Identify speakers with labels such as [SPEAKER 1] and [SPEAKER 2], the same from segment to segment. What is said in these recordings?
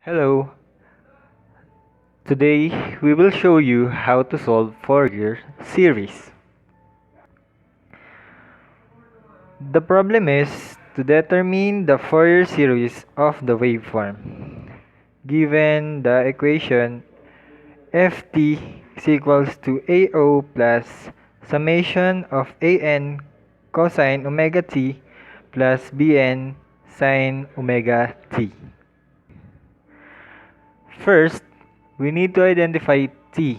[SPEAKER 1] Hello, today we will show you how to solve Fourier series. The problem is to determine the Fourier series of the waveform. Given the equation ft is equals to AO plus summation of AN cosine omega t plus BN sine omega t. First, we need to identify t.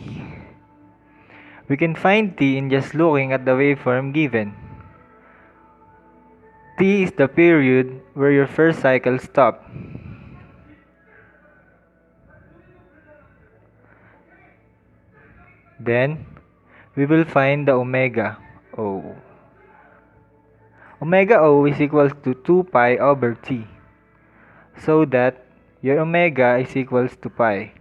[SPEAKER 1] We can find t in just looking at the waveform given. T is the period where your first cycle stopped. Then, we will find the omega O. Omega O is equals to 2 pi over t, so that your omega is equals to pi.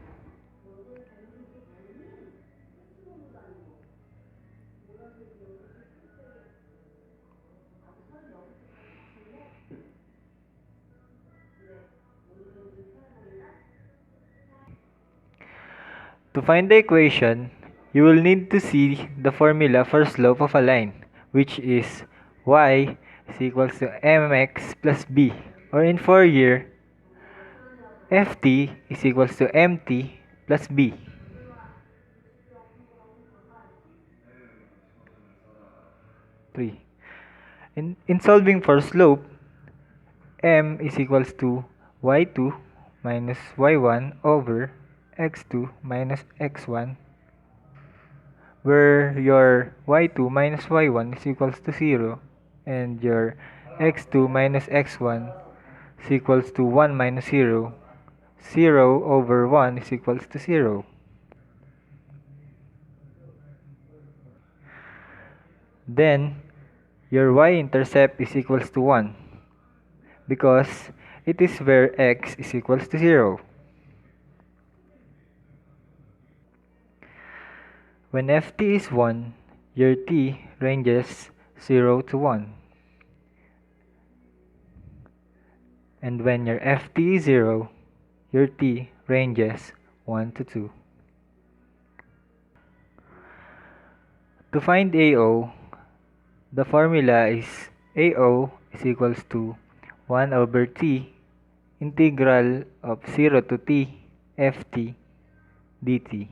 [SPEAKER 1] To find the equation, you will need to see the formula for slope of a line, which is y is equals to mx plus b, or in Fourier, ft is equals to mt plus b. Three. In solving for slope, m is equals to y2 minus y1 over x2 minus x1, where your y2 minus y1 is equals to 0 and your x2 minus x1 is equals to 1 minus 0. 0 over 1 is equals to 0. Then, your y-intercept is equals to 1 because it is where x is equals to 0. When ft is 1, your t ranges 0 to 1. And when your ft is 0, your t ranges 1 to 2. To find AO, the formula is AO is equals to 1 over t integral of 0 to t ft dt.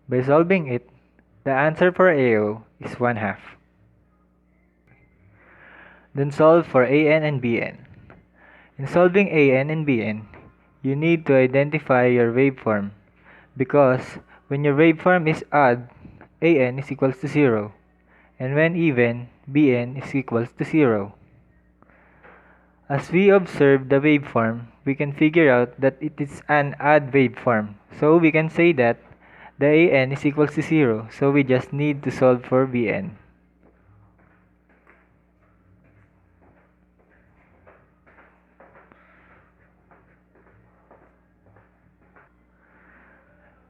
[SPEAKER 1] By solving it, the answer for AO is 1/2. Then solve for AN and BN. In solving AN and BN, you need to identify your waveform because when your waveform is odd, AN is equals to 0, and when even, BN is equals to 0. As we observe the waveform, we can figure out that it is an odd waveform. So we can say that the AN is equals to 0, so we just need to solve for BN.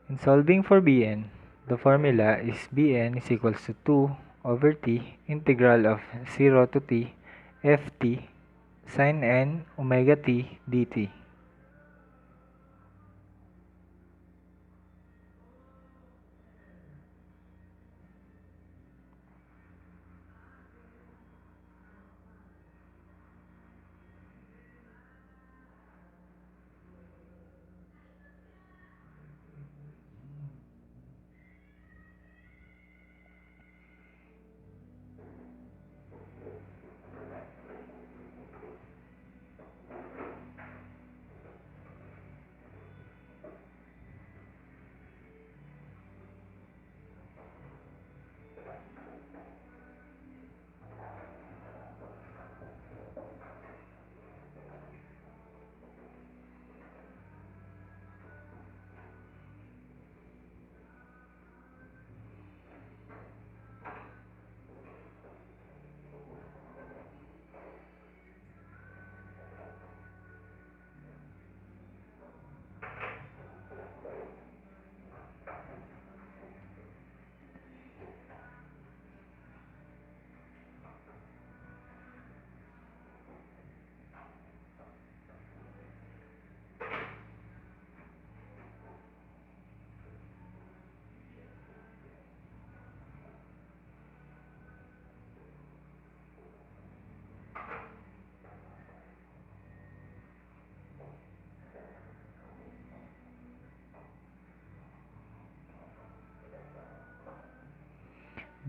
[SPEAKER 1] In solving for Bn, the formula is Bn is equals to 2 over t integral of 0 to t ft sin n omega t dt.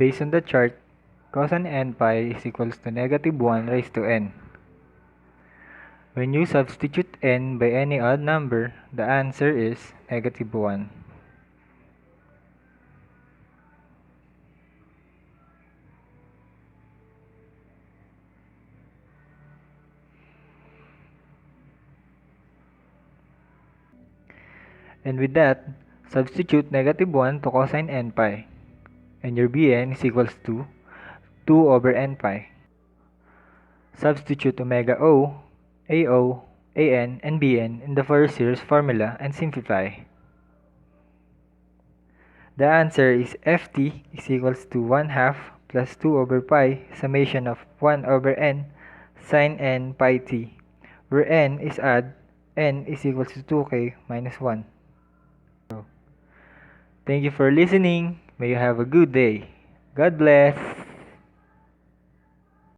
[SPEAKER 1] Based on the chart, cosine n pi is equals to negative 1 raised to n. When you substitute n by any odd number, the answer is negative 1. And with that, substitute negative 1 to cosine n pi, and your Bn is equals to 2 over n pi. Substitute omega O, AO, AN, and Bn in the Fourier series formula and simplify. The answer is Ft is equals to 1 half plus 2 over pi summation of 1 over n sine n pi t, where n is odd, n is equals to 2k minus 1. Thank you for listening. May you have a good day. God bless.